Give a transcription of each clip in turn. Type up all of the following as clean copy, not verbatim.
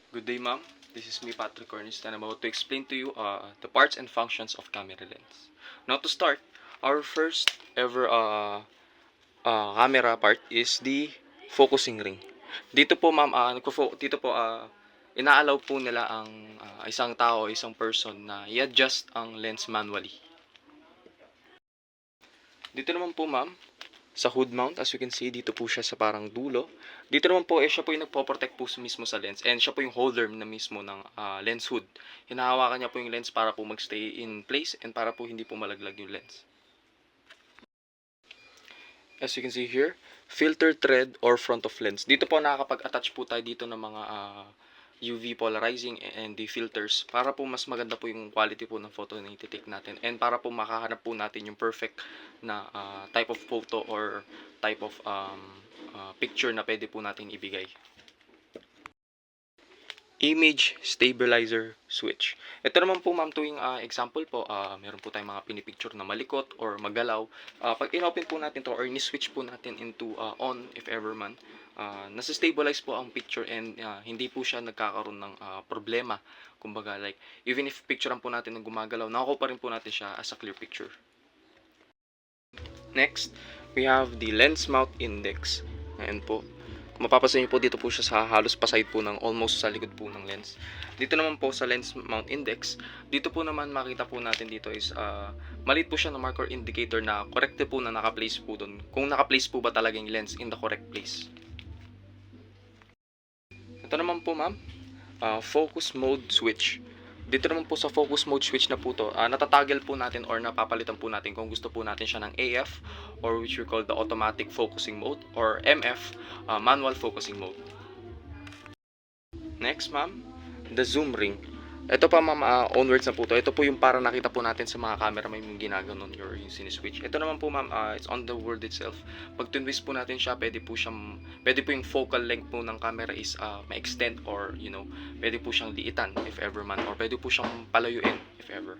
Good day, ma'am. This is me, Patrick Cornis, and I'm about to explain to you the parts and functions of camera lens. Now, to start, our first ever camera part is the focusing ring. Dito po, ma'am, inaalaw po nila ang isang tao, isang person na i-adjust ang lens manually. Dito naman po, ma'am, sa hood mount, as you can see, dito po siya sa parang dulo. Dito naman po, siya po yung nagpo-protect po mismo sa lens, and siya po yung holder na mismo ng lens hood. Hinahawakan niya po yung lens para po magstay in place and para po hindi po malaglag yung lens. As you can see here, filter thread or front of lens. Dito po nakakapag-attach po tayo dito ng mga UV polarizing and the filters para po mas maganda po yung quality po ng photo na i-take natin, and para po makahanap po natin yung perfect na type of photo or type of picture na pwede po natin ibigay. Image stabilizer switch. Ito naman po, ma'am, tuwing example po, meron po tayong mga pinipicture na malikot or magalaw. Pag in-open po natin to or ni-switch po natin into on if ever man, nasa-stabilize po ang picture and hindi po siya nagkakaroon ng problema. Kumbaga, like, even if picturean po natin ng gumagalaw, nakukuha pa rin po natin siya as a clear picture. Next, we have the lens mount index. Ayan po. Kung mapapansin niyo po, dito po siya sa halos paside po ng almost sa likod po ng lens. Dito naman po sa lens mount index, dito po naman makita po natin dito is maliit po siya na marker indicator na correct po na naka-place po doon. Kung naka-place po ba talaga yung lens in the correct place. Ito naman po, ma'am, focus mode switch. Dito naman po sa focus mode switch na po to, natatagel po natin or napapalitan po natin kung gusto po natin siya ng AF or which we call the automatic focusing mode, or MF, manual focusing mode. Next, ma'am, the zoom ring. Ito pa, ma'am, onwards na po to. Ito po yung para nakita po natin sa mga camera may ginaganon or yung siniswitch. Ito naman po, ma'am, it's on the word itself. Pag twist po natin siya, pwede po yung focal length po ng camera is ma-extend or, pwede po siyang liitan if ever man, or pwede po siyang palayuin if ever.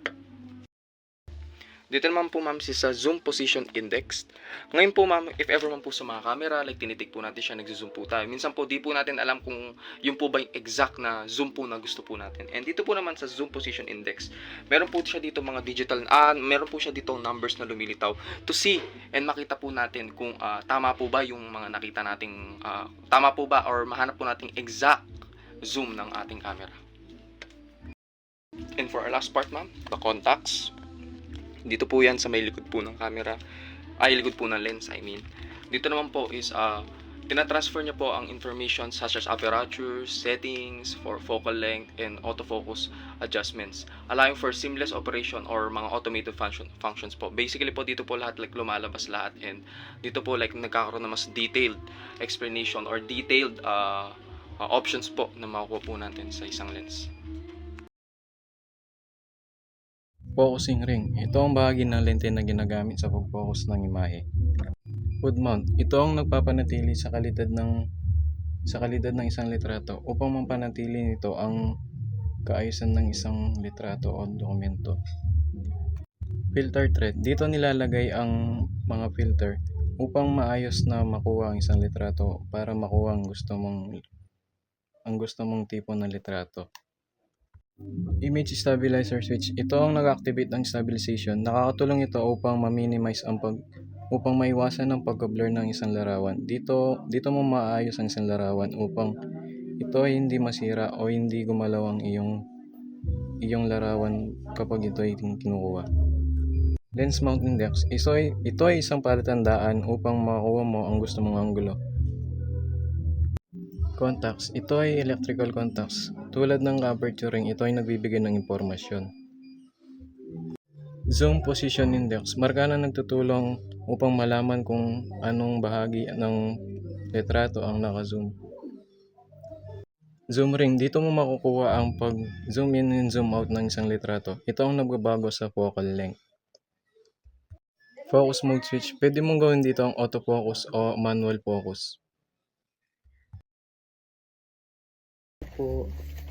Dito naman po, ma'am, sa zoom position index. Ngayon po, ma'am, if ever man po sa mga camera, like tinitik po natin siya, nagzo-zoom po tayo. Minsan po, di po natin alam kung yung po ba yung exact na zoom po na gusto po natin. And dito po naman sa zoom position index, meron po siya dito mga meron po siya dito numbers na lumilitaw to see and makita po natin kung tama po ba yung mga nakita nating, tama po ba or mahanap po nating exact zoom ng ating camera. And for our last part, ma'am, the contacts. Dito po yan sa may likod po ng camera, likod po ng lens, I mean. Dito naman po is tinatransfer niya po ang information such as aperture, settings, for focal length, and autofocus adjustments, allowing for seamless operation or mga automated functions po. Basically po, dito po lahat like lumalabas lahat, and dito po like nagkakaroon na mas detailed explanation or detailed options po na makukuha po natin sa isang lens. Focusing ring. Ito ang bahagi ng lente na ginagamit sa pag-focus ng imahe. Hood mount. Ito ang nagpapanatili sa kalidad ng isang litrato upang mapanatili nito ang kaayusan ng isang litrato o dokumento. Filter thread. Dito nilalagay ang mga filter upang maayos na makuha ang isang litrato para makuha ang gusto mong tipo ng litrato. Image stabilizer switch. Ito ang nag-activate ng stabilization. Nakakatulong ito upang ma-minimize upang maiwasan ang pagka-blur ng isang larawan. Dito mo maayos ang isang larawan upang ito ay hindi masira o hindi gumalaw ang iyong larawan kapag ito ay kinukuha. Lens mount index. Ito ay isang palatandaan upang makuha mo ang gusto mong anggulo. Contacts. Ito ay electrical contacts. Tulad ng aperturing, ito ay nagbibigay ng impormasyon. Zoom position index. Marka na nagtutulong upang malaman kung anong bahagi ng litrato ang naka-zoom. Zoom ring. Dito mo makukuha ang pag-zoom in and zoom out ng isang litrato. Ito ang nagbabago sa focal length. Focus mode switch. Pwede mong gawin dito ang autofocus o manual focus.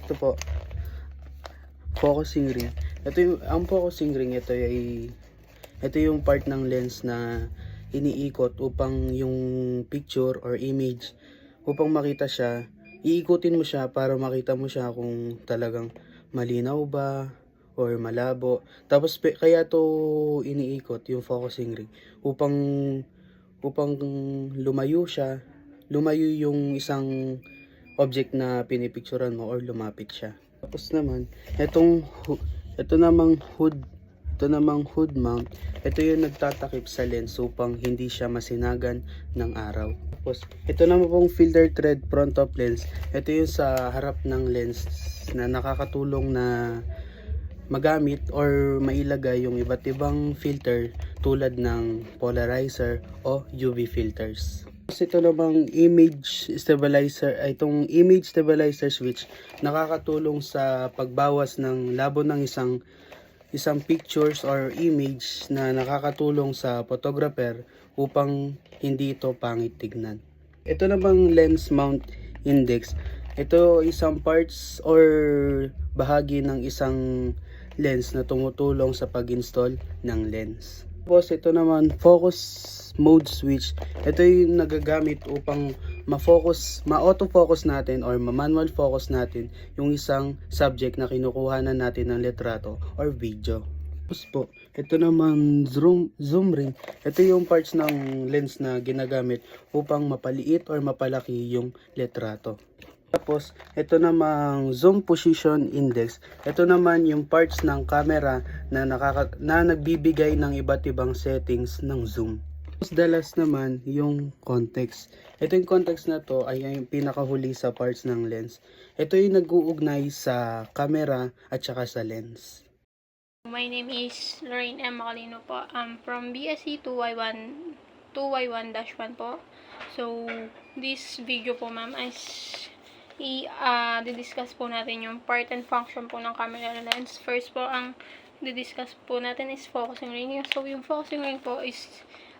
Ito po, focusing ring. Ang focusing ring, ito yung part ng lens na iniikot upang yung picture or image, upang makita siya iikutin mo siya para makita mo siya kung talagang malinaw ba or malabo. Tapos kaya to iniikot yung focusing ring upang lumayo siya, lumayo yung isang object na pinipicturan mo or lumapit siya. Tapos naman, ito namang hood mount, ito yung nagtatakip sa lens upang hindi siya masinagan ng araw. Tapos, ito naman pong filter thread front of lens, ito yung sa harap ng lens na nakakatulong na magamit or mailagay yung iba't ibang filter tulad ng polarizer o UV filters. Tapos ito namang itong image stabilizer switch nakakatulong sa pagbawas ng labo ng isang pictures or image na nakakatulong sa photographer upang hindi ito pangit tignan. Ito namang lens mount index. Ito isang parts or bahagi ng isang lens na tumutulong sa pag-install ng lens. Tapos ito naman focus mode switch. Ito yung nagagamit upang ma-autofocus natin or ma-manual focus natin yung isang subject na kinukuha na natin ng litrato or video. Tapos po, ito naman zoom ring. Ito yung parts ng lens na ginagamit upang mapaliit or mapalaki yung litrato. Tapos, ito namang zoom position index. Ito naman yung parts ng camera na nagbibigay ng iba't ibang settings ng zoom. Tapos, the last naman, yung context. Ito yung context na to ay yung pinakahuli sa parts ng lens. Ito yung nag-uugnay sa camera at saka sa lens. My name is Lorraine M. Macalino po. I'm from BSc 2Y1-1 po. So, this video po ma'am is di-discuss po natin yung part and function po ng camera lens. First po, ang di-discuss po natin is focusing ring. So, yung focusing ring po is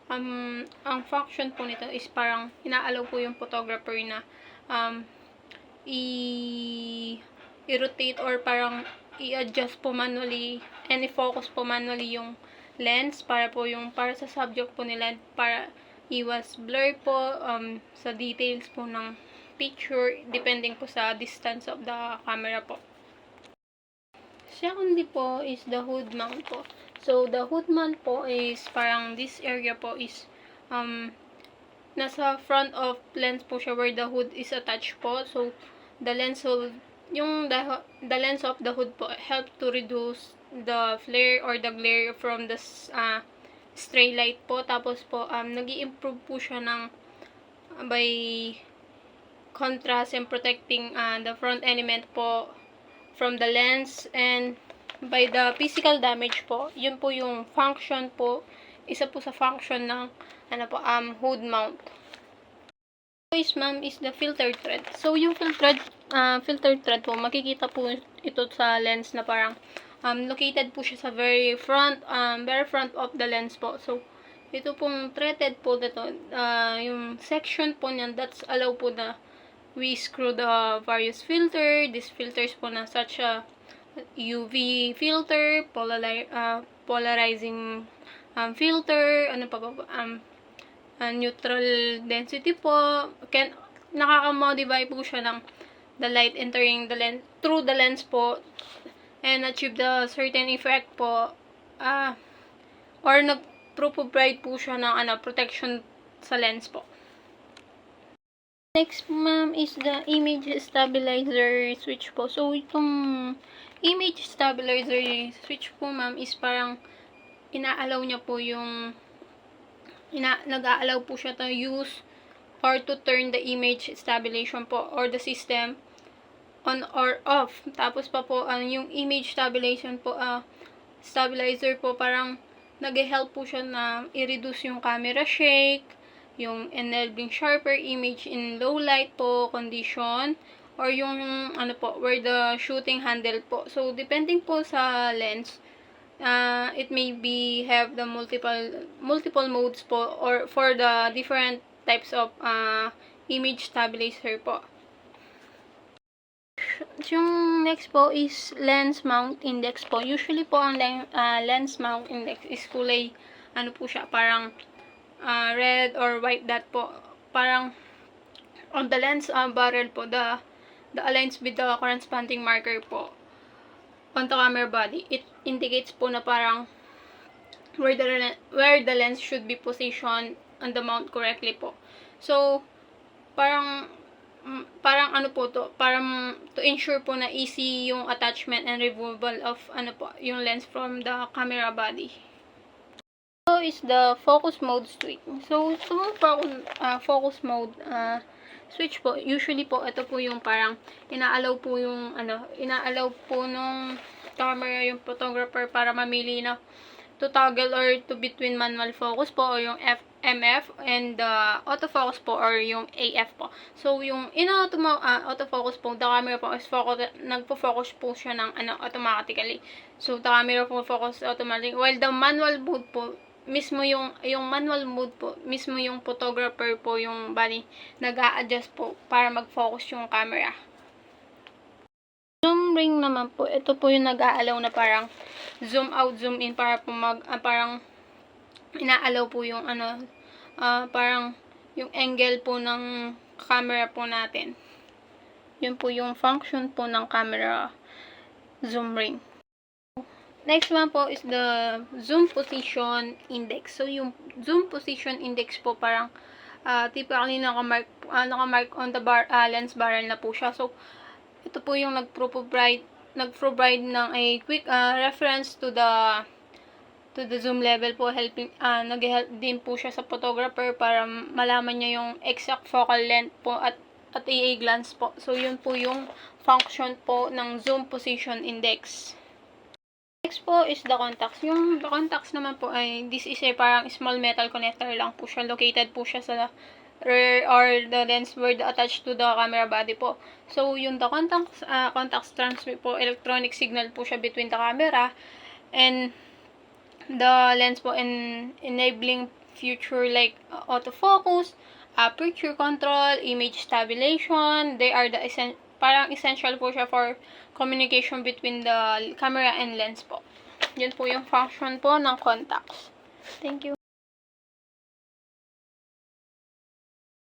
ang function po nito is parang inaalaw po yung photographer na i-rotate or parang i-adjust po manually and i-focus po manually yung lens para sa subject po nila para iwas blur po sa details po ng picture depending po sa distance of the camera po. Secondly po is the hood mount po. So the hood mount po is parang this area po is nasa front of lens po siya where the hood is attached po. So the lens of the hood po help to reduce the flare or the glare from the stray light po. Tapos po nag-i-improve po siya by contrast and protecting the front element po from the lens and by the physical damage po. Yun po yung function po, isa po sa function ng hood mount. Is ma'am is the filter thread. So yung filter thread po, makikita po ito sa lens na parang located po siya sa very front of the lens po. So ito pong threaded po dito, yung section po niyan, that's allow po na we screw the various filter. These filters po na such a UV filter, polarizing filter, neutral density po. Nakaka-modify po siya ng the light entering the lens through the lens po and achieve the certain effect po or nag-provide po siya ng protection sa lens po. Next ma'am is the image stabilizer switch po. So itong image stabilizer switch po ma'am is parang inaalaw niya po yung nag-aalaw po siya to use or to turn the image stabilization po or the system on or off. Tapos pa po yung image stabilization po stabilizer po parang nag-help po siya na i-reduce yung camera shake, yung enabling sharper image in low light po condition or yung where the shooting handle po. So depending po sa lens, it may be have the multiple modes po or for the different types of image stabilizer po. Yung next po is lens mount index po. Usually po ang lens mount index is kulay po siya, parang red or white dot po. Parang on the lens barrel po, the the aligns with the corresponding marker po on the camera body. It indicates po na parang where the lens should be positioned on the mount correctly po. So, parang ano po to, parang to ensure po na easy yung attachment and removal of yung lens from the camera body. So is the focus mode switch. So itong focus mode switch po, usually po ito po yung parang inaalaw po nung camera yung photographer para mamili na to toggle or to between manual focus po or yung MF and autofocus po or yung AF po. So yung autofocus po, the camera po is nagpo-focus po siya ng automatically. So the camera po focus automatically while the manual mode po mismo yung manual mode po, mismo yung photographer po yung bali nag-a-adjust po para mag-focus yung camera. Zoom ring naman po, ito po yung nag-aalaw na parang zoom out, zoom in para po parang inaalaw po yung parang yung angle po ng camera po natin. Yun po yung function po ng camera zoom ring. Next one po is the zoom position index. So yung zoom position index po parang typically nakamark on the lens barrel na po siya. So ito po yung nag-provide ng a quick reference to the zoom level po, nag-help din po siya sa photographer para malaman niya yung exact focal length po at a glance po. So yun po yung function po ng zoom position index. Next po is the contacts. Yung the contacts naman po ay this is a parang small metal connector lang po siya. Located po siya sa rear or the lens where attached to the camera body po. So, yung the contacts transmit po electronic signal po siya between the camera and the lens po and enabling future like autofocus, aperture control, image stabilization. They are the parang essential po siya for communication between the camera and lens po. Yun po yung function po ng contacts. Thank you.